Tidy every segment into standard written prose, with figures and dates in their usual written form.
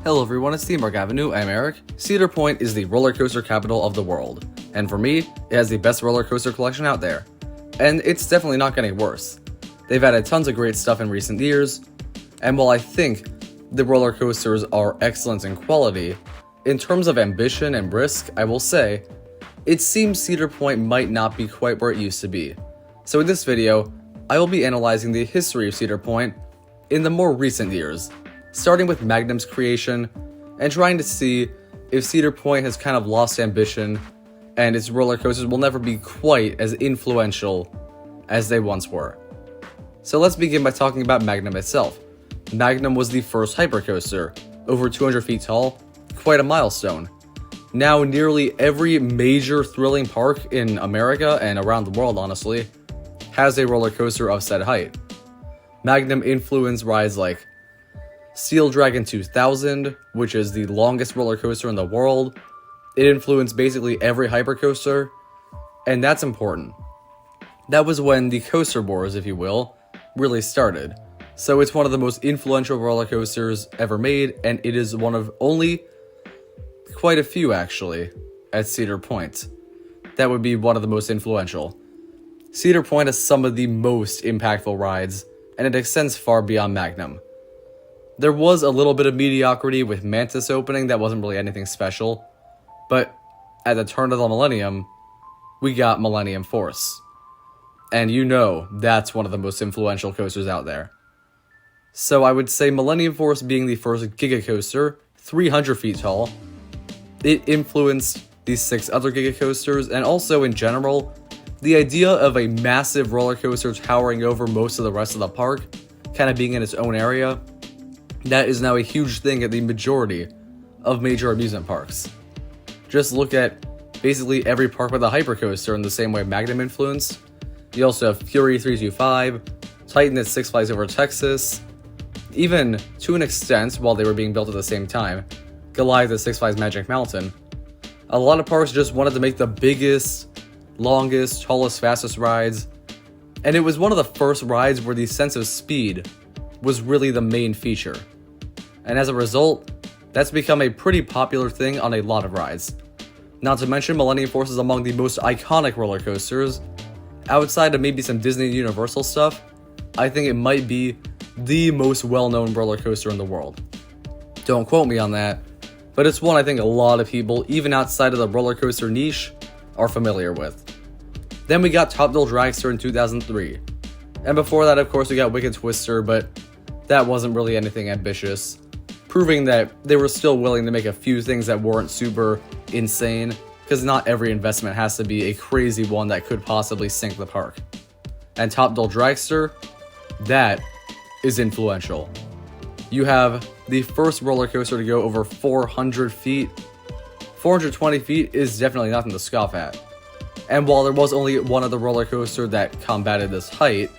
Hello everyone, it's Theme Park Avenue, I'm Eric. Cedar Point is the roller coaster capital of the world, and for me, it has the best roller coaster collection out there. And it's definitely not getting worse. They've added tons of great stuff in recent years, and while I think the roller coasters are excellent in quality, in terms of ambition and risk, I will say, it seems Cedar Point might not be quite where it used to be. So in this video, I will be analyzing the history of Cedar Point in the more recent years, starting with Magnum's creation, and trying to see if Cedar Point has kind of lost ambition, and its roller coasters will never be quite as influential as they once were. So let's begin by talking about Magnum itself. Magnum was the first hypercoaster, over 200 feet tall, quite a milestone. Now nearly every major thrilling park in America, and around the world honestly, has a roller coaster of said height. Magnum influenced rides like Steel Dragon 2000, which is the longest roller coaster in the world. It influenced basically every hypercoaster, and that's important. That was when the coaster wars, if you will, really started. So it's one of the most influential roller coasters ever made, and it is one of only quite a few actually at Cedar Point that would be one of the most influential. Cedar Point has some of the most impactful rides, and it extends far beyond Magnum. There was a little bit of mediocrity with Mantis opening that wasn't really anything special, but at the turn of the millennium, we got Millennium Force. And you know that's one of the most influential coasters out there. So I would say Millennium Force being the first Giga Coaster, 300 feet tall, it influenced these 6 other Giga Coasters, and also in general, the idea of a massive roller coaster towering over most of the rest of the park, kind of being in its own area, that is now a huge thing at the majority of major amusement parks. Just look at basically every park with a hypercoaster in the same way Magnum influenced. You also have Fury 325, Titan at Six Flags Over Texas, even to an extent, while they were being built at the same time, Goliath at Six Flags Magic Mountain. A lot of parks just wanted to make the biggest, longest, tallest, fastest rides, and it was one of the first rides where the sense of speed was really the main feature. And as a result, that's become a pretty popular thing on a lot of rides. Not to mention, Millennium Force is among the most iconic roller coasters. Outside of maybe some Disney and Universal stuff, I think it might be the most well-known roller coaster in the world. Don't quote me on that, but it's one I think a lot of people, even outside of the roller coaster niche, are familiar with. Then we got Thrill Dragster in 2003. And before that, of course, we got Wicked Twister, but that wasn't really anything ambitious, proving that they were still willing to make a few things that weren't super insane, because not every investment has to be a crazy one that could possibly sink the park. And Thrill Dragster, that is influential. You have the first roller coaster to go over 400 feet. 420 feet is definitely nothing to scoff at. And while there was only one other roller coaster that combated this height,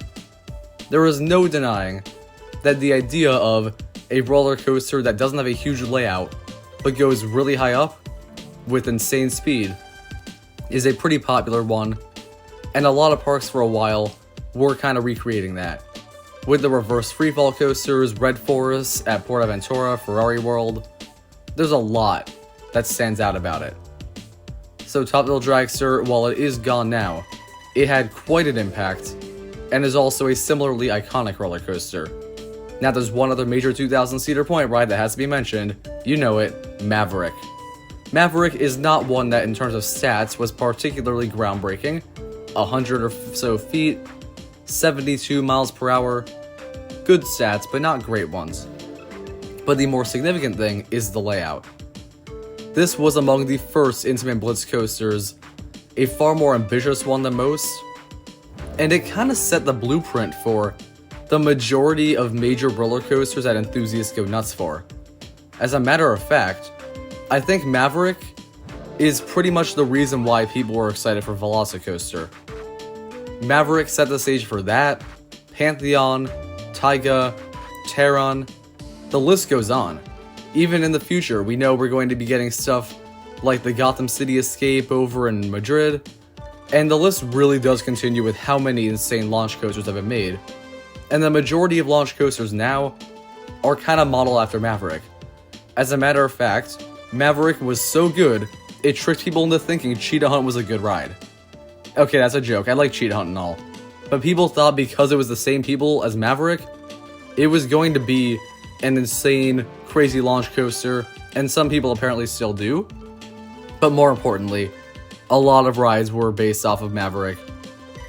there is no denying that the idea of a roller coaster that doesn't have a huge layout but goes really high up with insane speed is a pretty popular one, and a lot of parks for a while were kind of recreating that. With the reverse freefall coasters, Red Forest at Portaventura, Ferrari World, there's a lot that stands out about it. So Thrill Dragster, while it is gone now, it had quite an impact, and is also a similarly iconic roller coaster. Now there's one other major 2000 Cedar Point ride that has to be mentioned, you know it, Maverick. Maverick is not one that in terms of stats was particularly groundbreaking, 100 or so feet, 72 miles per hour, good stats but not great ones. But the more significant thing is the layout. This was among the first Intamin Blitz coasters, a far more ambitious one than most, and it kind of set the blueprint for the majority of major roller coasters that enthusiasts go nuts for. As a matter of fact, I think Maverick is pretty much the reason why people were excited for Velocicoaster. Maverick set the stage for that, Pantheon, Taiga, Terran, the list goes on. Even in the future, we know we're going to be getting stuff like the Gotham City Escape over in Madrid, and the list really does continue with how many insane launch coasters have been made. And the majority of launch coasters now are kind of modeled after Maverick. As a matter of fact, Maverick was so good, it tricked people into thinking Cheetah Hunt was a good ride. Okay, that's a joke, I like Cheetah Hunt and all. But people thought because it was the same people as Maverick, it was going to be an insane, crazy launch coaster, and some people apparently still do. But more importantly, a lot of rides were based off of Maverick.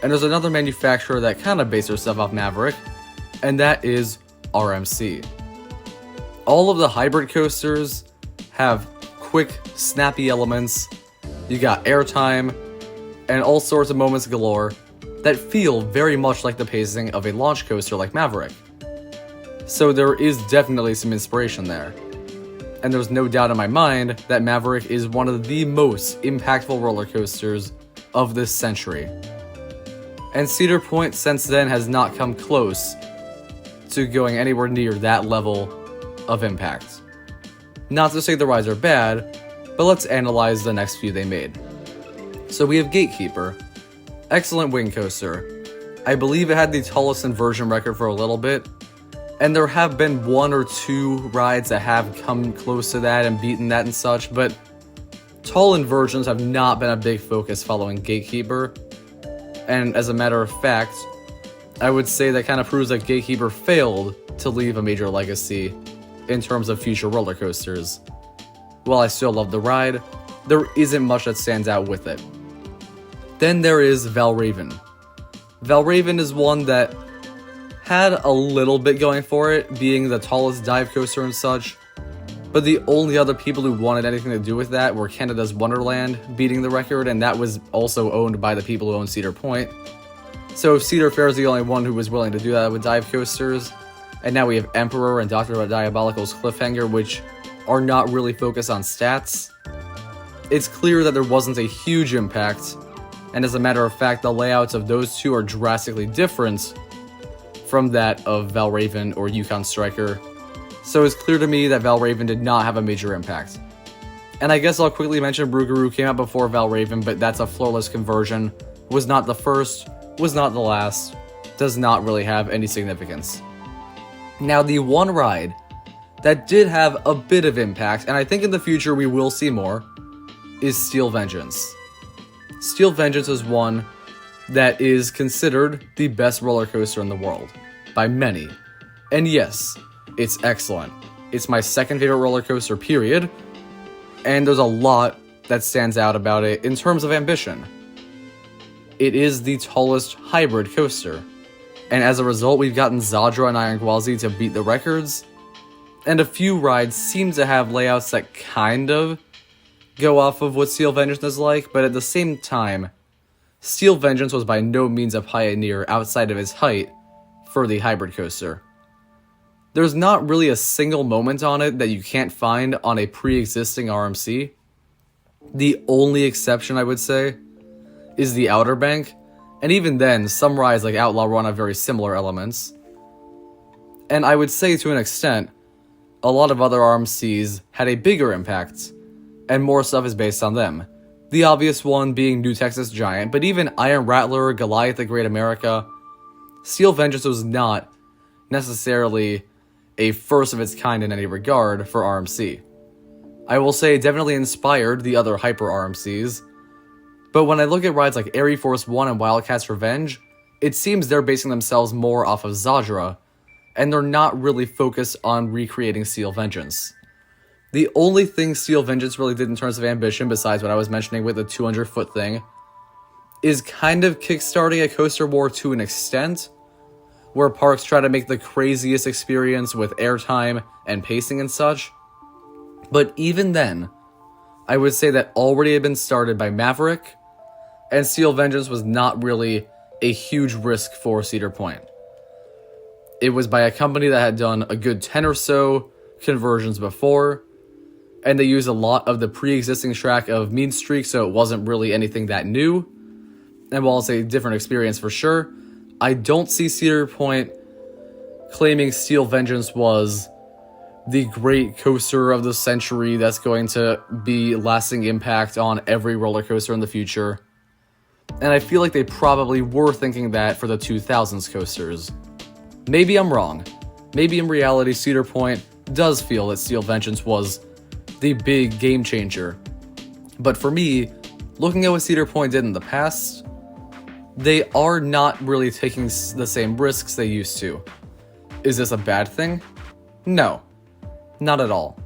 And there's another manufacturer that kind of based their stuff off Maverick, and that is RMC. All of the hybrid coasters have quick, snappy elements. You got airtime, and all sorts of moments galore that feel very much like the pacing of a launch coaster like Maverick. So there is definitely some inspiration there. And there's no doubt in my mind that Maverick is one of the most impactful roller coasters of this century. And Cedar Point since then has not come close to going anywhere near that level of impact. Not to say the rides are bad, but let's analyze the next few they made. So we have Gatekeeper. Excellent wing coaster. I believe it had the tallest inversion record for a little bit, and there have been one or two rides that have come close to that and beaten that and such, but tall inversions have not been a big focus following Gatekeeper. And as a matter of fact, I would say that kind of proves that Gatekeeper failed to leave a major legacy in terms of future roller coasters. While I still love the ride, there isn't much that stands out with it. Then there is Valravn. Valravn is one that had a little bit going for it, being the tallest dive coaster and such, but the only other people who wanted anything to do with that were Canada's Wonderland beating the record, and that was also owned by the people who own Cedar Point. So Cedar Fair is the only one who was willing to do that with dive coasters, and now we have Emperor and Dr. Diabolical's Cliffhanger, which are not really focused on stats. It's clear that there wasn't a huge impact, and as a matter of fact, the layouts of those two are drastically different from that of Valravn or Yukon Striker. So it's clear to me that Valravn did not have a major impact. And I guess I'll quickly mention Rougarou came out before Valravn, but that's a floorless conversion. Was not the first, was not the last, does not really have any significance. Now the one ride that did have a bit of impact, and I think in the future we will see more, is Steel Vengeance. Steel Vengeance is one that is considered the best roller coaster in the world, by many. And yes, it's excellent. It's my second favorite roller coaster, period, and there's a lot that stands out about it in terms of ambition. It is the tallest hybrid coaster, and as a result we've gotten Zadra and Iron Gwazi to beat the records, and a few rides seem to have layouts that kind of go off of what Steel Vengeance is like, but at the same time, Steel Vengeance was by no means a pioneer outside of its height for the hybrid coaster. There's not really a single moment on it that you can't find on a pre-existing RMC. The only exception, I would say, is the Outer Bank, and even then, some rides like Outlaw Run have very similar elements. And I would say to an extent, a lot of other RMCs had a bigger impact, and more stuff is based on them. The obvious one being New Texas Giant, but even Iron Rattler, Goliath the Great America, Steel Vengeance was not necessarily a first of its kind in any regard for RMC. I will say it definitely inspired the other hyper RMCs, but when I look at rides like Airy Force 1 and Wildcat's Revenge, it seems they're basing themselves more off of Zadra, and they're not really focused on recreating Steel Vengeance. The only thing Steel Vengeance really did in terms of ambition, besides what I was mentioning with the 200-foot thing, is kind of kickstarting a coaster war to an extent, where parks try to make the craziest experience with airtime and pacing and such. But even then, I would say that already had been started by Maverick, and Steel Vengeance was not really a huge risk for Cedar Point. It was by a company that had done a good 10 or so conversions before, and they used a lot of the pre-existing track of Mean Streak, so it wasn't really anything that new. And while it's a different experience for sure, I don't see Cedar Point claiming Steel Vengeance was the great coaster of the century that's going to be lasting impact on every roller coaster in the future. And I feel like they probably were thinking that for the 2000s coasters. Maybe I'm wrong. Maybe in reality Cedar Point does feel that Steel Vengeance was the big game changer. But for me, looking at what Cedar Point did in the past, they are not really taking the same risks they used to. Is this a bad thing? No, not at all.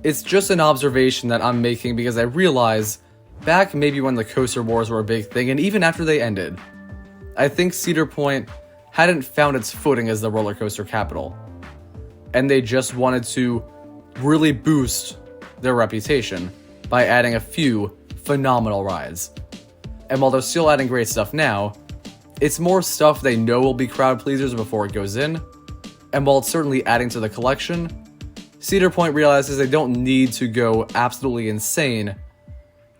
It's just an observation that I'm making because I realize back maybe when the coaster wars were a big thing, and even after they ended, I think Cedar Point hadn't found its footing as the roller coaster capital. And they just wanted to really boost their reputation by adding a few phenomenal rides. And while they're still adding great stuff now, it's more stuff they know will be crowd pleasers before it goes in. And while it's certainly adding to the collection, Cedar Point realizes they don't need to go absolutely insane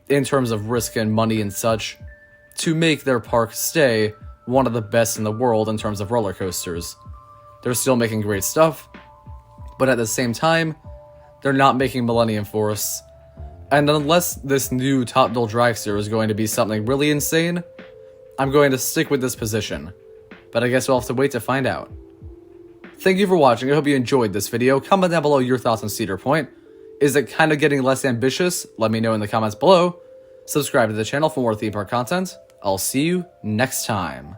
in terms of risk and money and such to make their park stay one of the best in the world in terms of roller coasters. They're still making great stuff, but at the same time, they're not making Millennium Force. And unless this new Top Thrill Dragster is going to be something really insane, I'm going to stick with this position. But I guess we'll have to wait to find out. Thank you for watching. I hope you enjoyed this video. Comment down below your thoughts on Cedar Point. Is it kind of getting less ambitious? Let me know in the comments below. Subscribe to the channel for more theme park content. I'll see you next time.